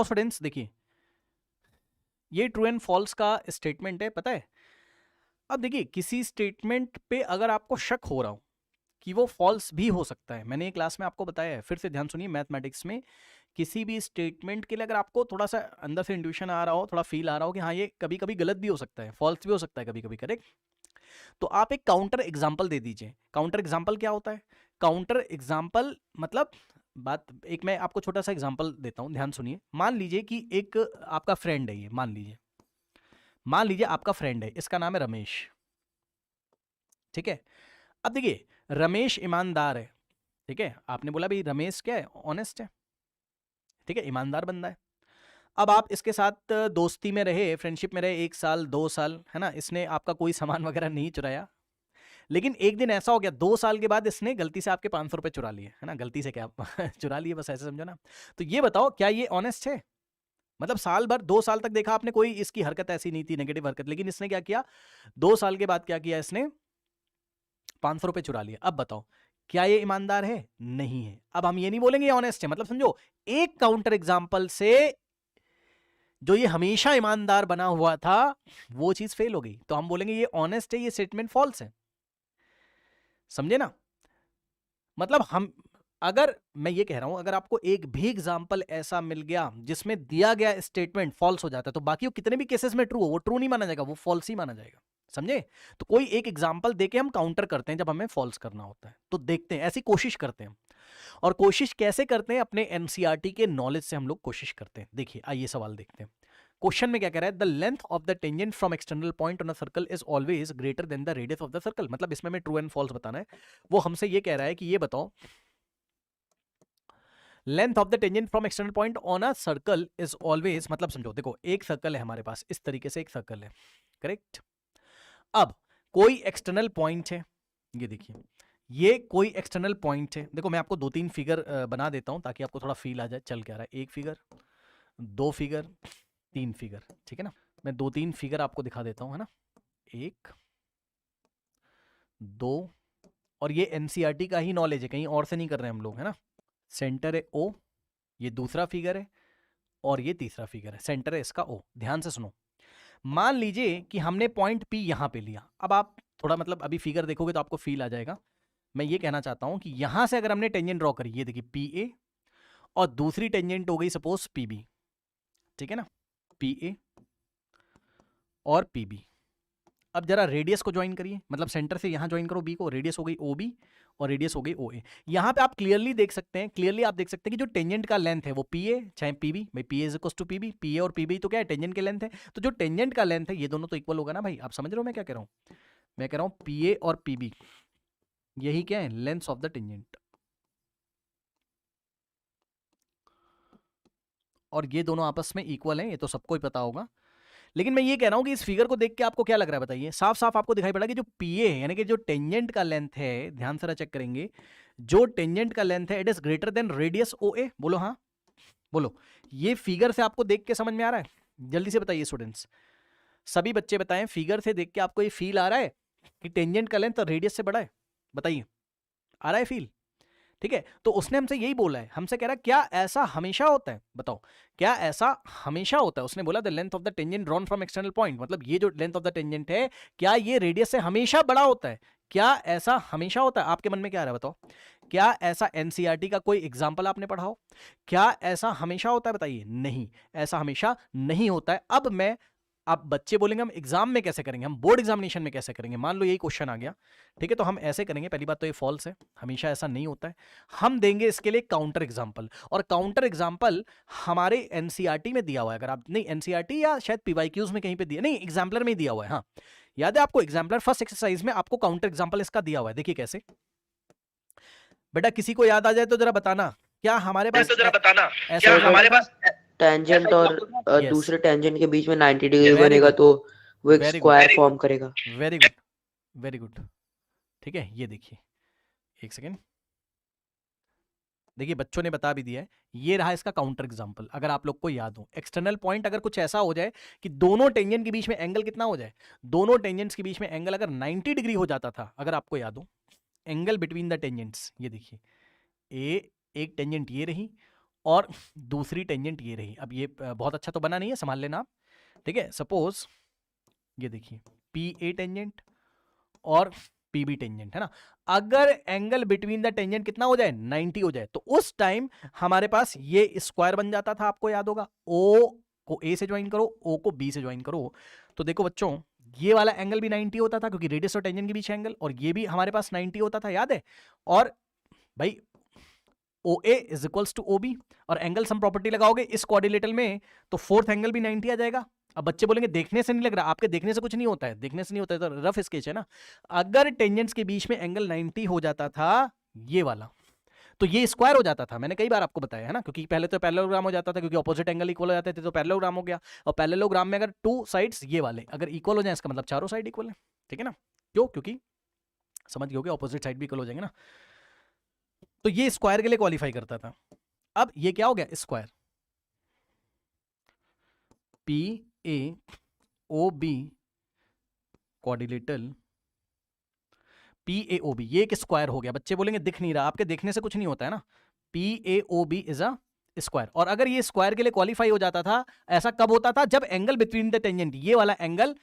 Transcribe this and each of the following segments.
Students देखिए, ये true and false का स्टेटमेंट है, पता है। अब देखिए, किसी स्टेटमेंट पे अगर आपको शक हो रहा हो कि वो फॉल्स भी हो सकता है, मैंने ये क्लास में आपको बताया है, फिर से ध्यान सुनिए, मैथमेटिक्स में किसी भी स्टेटमेंट के लिए अगर आपको थोड़ा सा अंदर से इंट्यूशन आ रहा हो, थोड़ा फील आ रहा हो कि हाँ ये कभी कभी गलत भी हो सकता है, फॉल्स भी हो सकता है कभी कभी, करेक्ट, तो आप एक काउंटर एग्जाम्पल दे दीजिए। काउंटर एग्जाम्पल क्या होता है? काउंटर एग्जाम्पल मतलब बात, एक मैं आपको छोटा सा एग्जाम्पल देता हूं, ध्यान सुनिए। मान लीजिए कि एक आपका फ्रेंड है, ये मान लीजिए आपका फ्रेंड है, इसका नाम है रमेश, ठीक है। अब देखिए, रमेश ईमानदार है, ठीक है, आपने बोला भाई रमेश क्या है, ऑनेस्ट है, ठीक है, ईमानदार बंदा है। अब आप इसके साथ दोस्ती में रहे, फ्रेंडशिप में रहे 1 साल 2 साल, है ना, इसने आपका कोई सामान वगैरह नहीं चुराया, लेकिन एक दिन ऐसा हो गया 2 साल के बाद इसने गलती से आपके 500 रुपए चुरा लिए, है ना, गलती से क्या चुरा लिए, बस ऐसे समझो ना। तो ये बताओ क्या ये ऑनेस्ट है? मतलब साल भर 2 साल तक देखा आपने, कोई इसकी हरकत ऐसी नहीं थी, नेगेटिव हरकत, लेकिन इसने क्या किया, 2 साल के बाद क्या किया इसने, 500 रुपए चुरा लिए। अब बताओ क्या ये ईमानदार है? नहीं है। अब हम ये नहीं बोलेंगे ये ऑनेस्ट है, मतलब समझो एक काउंटर एग्जाम्पल से जो ये हमेशा ईमानदार बना हुआ था वो चीज फेल हो गई, तो हम बोलेंगे ये ऑनेस्ट है, ये स्टेटमेंट फॉल्स है। समझे ना? मतलब हम, अगर मैं ये कह रहा हूं, अगर आपको एक भी एग्जाम्पल ऐसा मिल गया जिसमें दिया गया स्टेटमेंट फॉल्स हो जाता है, तो बाकी वो कितने भी केसेस में ट्रू हो, वो ट्रू नहीं माना जाएगा, वो फॉल्स ही माना जाएगा। समझे? तो कोई एक एग्जाम्पल देके हम काउंटर करते हैं जब हमें फॉल्स करना होता है, तो देखते हैं, ऐसी कोशिश करते हैं। और कोशिश कैसे करते हैं? अपने एनसीईआरटी के नॉलेज से हम लोग कोशिश करते हैं। देखिए आइए सवाल देखते हैं। क्वेश्चन में क्या कह रहा है, the length of the tangent from external point on a circle is always greater than the radius of the circle. मतलब इसमें मैं ट्रू एंड फॉल्स बताना है। वो हमसे ये कह रहा है कि ये बताओ, length of the tangent from external point on a circle is always, मतलब समझो, देखो एक सर्कल है हमारे पास, इस तरीके से एक सर्कल है, करेक्ट। अब कोई एक्सटर्नल पॉइंट है, ये देखिए, ये कोई एक्सटर्नल पॉइंट है। देखो मैं आपको 2-3 फिगर बना देता हूं ताकि आपको थोड़ा फील आ जाए चल क्या रहा है। एक फिगर, 2 फिगर, 3 फिगर, ठीक है ना। मैं 2-3 फिगर आपको दिखा देता हूं, है ना। 1 2, और ये एनसीईआरटी का ही नॉलेज है, कहीं और से नहीं कर रहे हैं हम लोग, है ना। सेंटर है ओ, ये दूसरा फिगर है, और ये तीसरा फिगर है, सेंटर है इसका ओ। ध्यान से सुनो, मान लीजिए कि हमने पॉइंट पी यहां पे लिया। अब आप थोड़ा मतलब अभी फिगर देखोगे तो आपको फील आ जाएगा। मैं ये कहना चाहता हूं कि यहां से अगर हमने टेंजेंट ड्रॉ करी, ये देखिए पी ए, और दूसरी टेंजेंट हो गई सपोज पी बी, ठीक है ना, पी ए और पी बी। अब जरा रेडियस को ज्वाइन करिए, मतलब सेंटर से यहां ज्वाइन करो बी को, रेडियस हो गई ओ बी और रेडियस हो गई ओ ए। यहां पे आप क्लियरली देख सकते हैं, क्लियरली आप देख सकते हैं कि जो टेंजेंट का लेंथ है वो पी ए चाहे पी बी, भाई P A is equal to P B, P A और पी बी तो क्या है, टेंजेंट के लेंथ है। तो जो टेंजेंट का लेंथ है ये दोनों तो इक्वल होगा ना भाई। आप समझ रहे हो मैं क्या कह रहा हूं? मैं कह रहा हूं पी ए और पी बी यही क्या है, लेंथ ऑफ द टेंजेंट, और ये दोनों आपस में इक्वल हैं, ये तो सबको ही पता होगा। लेकिन मैं ये कह रहा हूं कि इस फिगर को देख के आपको क्या लग रहा है बताइए? साफ साफ आपको दिखाई पड़ा कि जो पीए है, यानी कि जो टेंजेंट का लेंथ है, ध्यान से चेक करेंगे, जो टेंजेंट का लेंथ है it is greater than radius O A. बोलो हाँ, बोलो। ये फिगर से आपको देख के समझ में आ रहा है? जल्दी से बताइए स्टूडेंट्स, सभी बच्चे बताएं, फिगर से देख के आपको ये फील आ रहा है कि टेंजेंट का लेंथ रेडियस से बड़ा है? बताइए, आ रहा है फील? ठीक है, तो उसने हमसे यही बोला है, हमसे कह रहा है क्या ऐसा हमेशा होता है, बताओ क्या ऐसा हमेशा होता है? उसने बोला the length of the tangent drawn from external point, मतलब ये जो लेंथ ऑफ द टेंजेंट है क्या ये रेडियस से हमेशा बड़ा होता है? क्या ऐसा हमेशा होता है? आपके मन में क्या आ रहा है बताओ? क्या ऐसा एनसीईआरटी का कोई एग्जाम्पल आपने पढ़ा हो? क्या ऐसा हमेशा होता है? बताइए, नहीं, ऐसा हमेशा नहीं होता है। अब मैं, आप बच्चे बोलेंगे हम एग्जाम में कैसे करेंगे, हम बोर्ड एग्जामिनेशन में कैसे करेंगे, मान लो यही क्वेश्चन आ गया, ठीक है, तो हम ऐसे करेंगे। पहली बात तो ये फॉल्स है, हमेशा ऐसा नहीं होता है। हम देंगे इसके लिए काउंटर एग्जाम्पल, और काउंटर एग्जाम्पल हमारे एनसीईआरटी में दिया हुआ है। अगर आप नहीं, एनसीईआरटी या शायद पीवाईक्यूज में कहीं पे दिया, नहीं एग्जाम्पलर में ही दिया हुआ है। हाँ याद है आपको, एग्जाम्पलर फर्स्ट एक्सरसाइज में आपको काउंटर एग्जाम्पल इसका दिया हुआ है। देखिए कैसे, बेटा किसी को याद आ जाए तो जरा बताना, क्या हमारे पास तो जरा बताना, ऐसा क्या एग्जाम्पल हमारे था? पास टेंजेंट और Yes. दूसरे टेंजेंट के बीच में 90 डिग्री वेरी बनेगा गुड, तो वो एक वेरी गुड, स्क्वायर फॉर्म करेगा। वेरी गुड, वेरी गुड, ठीक है। ये देखिए, एक सेकेंड, देखिए बच्चों ने बता भी दिया है, ये रहा इसका काउंटर एग्जांपल। अगर आप लोग को याद हो, एक्सटर्नल पॉइंट अगर कुछ ऐसा हो जाए कि दोनों टेंजेंट के बीच में एंगल कितना हो जाए, दोनों टेंजेंट्स के बीच में एंगल अगर 90 डिग्री हो जाता था, अगर आपको याद हो, एंगल बिटवीन द टेंजेंट्स, ये देखिए, ए एक टेंजेंट ये रही, और दूसरी टेंजेंट ये रही। अब ये बहुत अच्छा तो बना नहीं है, संभाल लेना आप, ठीक है। सपोज ये देखिए पी ए टेंजेंट और पी बी टेंजेंट है ना, अगर एंगल बिटवीन द टेंजेंट कितना हो जाए 90 हो जाए, तो उस टाइम हमारे पास ये स्क्वायर बन जाता था, आपको याद होगा। ओ को ए से ज्वाइन करो, ओ को बी से ज्वाइन करो, तो देखो बच्चों ये वाला एंगल भी 90 होता था, क्योंकि रेडियस और टेंजेंट के बीच एंगल, और ये भी हमारे पास 90 होता था, याद है। और भाई O A is equals to O B, और एंगल सम प्रॉपर्टी लगाओगे इस कोऑर्डिनेटर में, तो फोर्थ एंगल भी 90 आ जाएगा। अब बच्चे बोलेंगे देखने से नहीं लग रहा, आपके देखने से कुछ नहीं होता है, देखने से नहीं होता है, तो रफ स्केच है ना। अगर टेंजेंट्स के बीच में एंगल 90 हो जाता था ये वाला, तो ये स्क्वायर हो जाता था, मैंने कई बार आपको बताया है ना, क्योंकि पहले तो पैरेललोग्राम हो जाता था, क्योंकि ऑपोजिट एंगल इक्वल हो जाते थे, तो पैरेललोग्राम हो गया। और पैरेललोग्राम में अगर टू साइड्स ये वाले अगर इक्वल हो जाए, इसका मतलब चारों साइड इक्वल है, ठीक है ना। क्यों? क्योंकि समझ गए होगे, ऑपोजिट साइड भी इक्वल हो जाएंगे ना। तो ये स्क्वायर के लिए क्वालिफाई करता था। अब ये क्या हो गया, square P A O B quadrilateral P A O B, ये एक स्क्वायर हो गया। बच्चे बोलेंगे दिख नहीं रहा, आपके देखने से कुछ नहीं होता है ना। P A O B is a square, और अगर ये स्क्वायर के लिए क्वालिफाई हो जाता था, ऐसा कब होता था, जब एंगल बिटवीन द टेंजेंट, ये वाला एंगल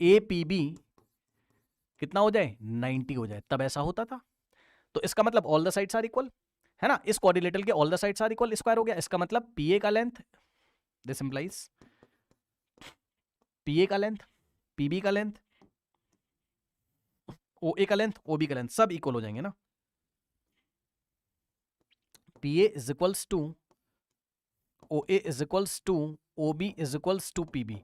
ए पी बी कितना हो जाए 90 हो जाए, तब ऐसा होता था। तो इसका मतलब all the sides are equal, है ना। इस क्वाड्रिलेटरल के all the sides are equal, square हो गया। इसका मतलब पी ए का length, this implies P A का लेंथ, पी बी का लेंथ, ओ ए का लेंथ, ओ बी का लेंथ, सब इक्वल हो जाएंगे ना। P A is equals to O A is equals to O B is equals to P B,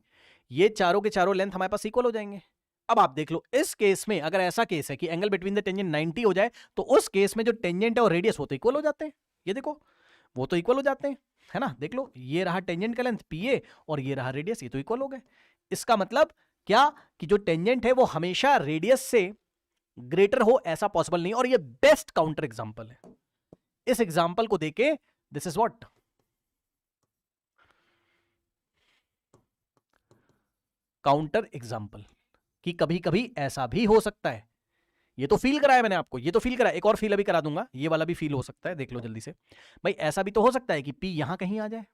ये चारों के चारों लेंथ हमारे पास इक्वल हो जाएंगे। अब आप देख लो, इस केस में अगर ऐसा केस है कि एंगल बिटवीन द टेंजेंट 90 हो जाए, तो उस केस में जो टेंजेंट है और रेडियस वो तो इक्वल हो जाते हैं। ये देखो वो तो इक्वल हो जाते हैं, है ना। देख लो, ये रहा टेंजेंट का लेंथ पी ए और ये रहा रेडियस, ये तो इक्वल हो गए। इसका मतलब क्या, कि जो टेंजेंट है वो हमेशा रेडियस से ग्रेटर हो ऐसा पॉसिबल नहीं, और ये बेस्ट काउंटर एग्जांपल है। इस एग्जांपल को देके this is what counter example, कि कभी कभी ऐसा भी हो सकता है। ये तो फील कराया मैंने आपको, ये तो फील कराया, एक और फील अभी करा दूंगा, ये वाला भी फील हो सकता है, देख लो जल्दी से। भाई ऐसा भी तो हो सकता है कि पी यहां कहीं आ जाए,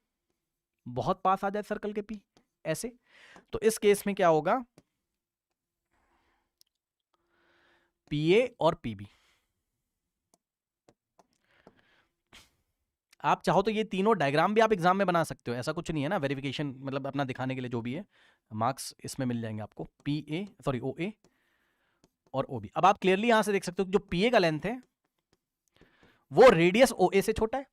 बहुत पास आ जाए सर्कल के पी, ऐसे। तो इस केस में क्या होगा, पी ए और पी बी, आप चाहो तो ये तीनों डायग्राम भी आप एग्जाम में बना सकते हो, ऐसा कुछ नहीं है ना। वेरिफिकेशन मतलब अपना दिखाने के लिए जो भी है, मार्क्स इसमें मिल जाएंगे आपको। पी ए सॉरी ओ ए और ओ बी। अब आप क्लियरली यहां से देख सकते हो कि जो पी ए का लेंथ है वो रेडियस ओ ए से छोटा है,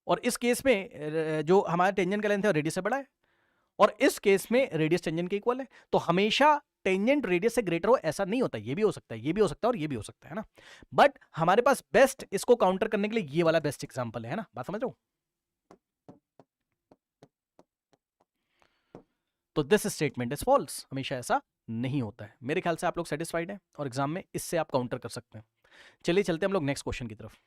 और इस केस में जो हमारा टेंजेंट का लेंथ है रेडियस से बड़ा है, और इस केस में रेडियस टेंजेंट के इक्वल है। तो हमेशा टेंजेंट रेडियस से ग्रेटर हो ऐसा नहीं होता, ये भी हो सकता है, ये भी हो सकता है, और ये भी हो सकता है ना। बट हमारे पास बेस्ट इसको काउंटर करने के लिए ये वाला बेस्ट एग्जांपल है ना, बात समझ रहे हो। तो दिस स्टेटमेंट इज फॉल्स, हमेशा ऐसा नहीं होता है। मेरे ख्याल से आप लोग सेटिस्फाइड हैं, और एग्जाम में इससे आप काउंटर कर सकते हैं। चलिए चलते हैं हम लोग नेक्स्ट क्वेश्चन की तरफ।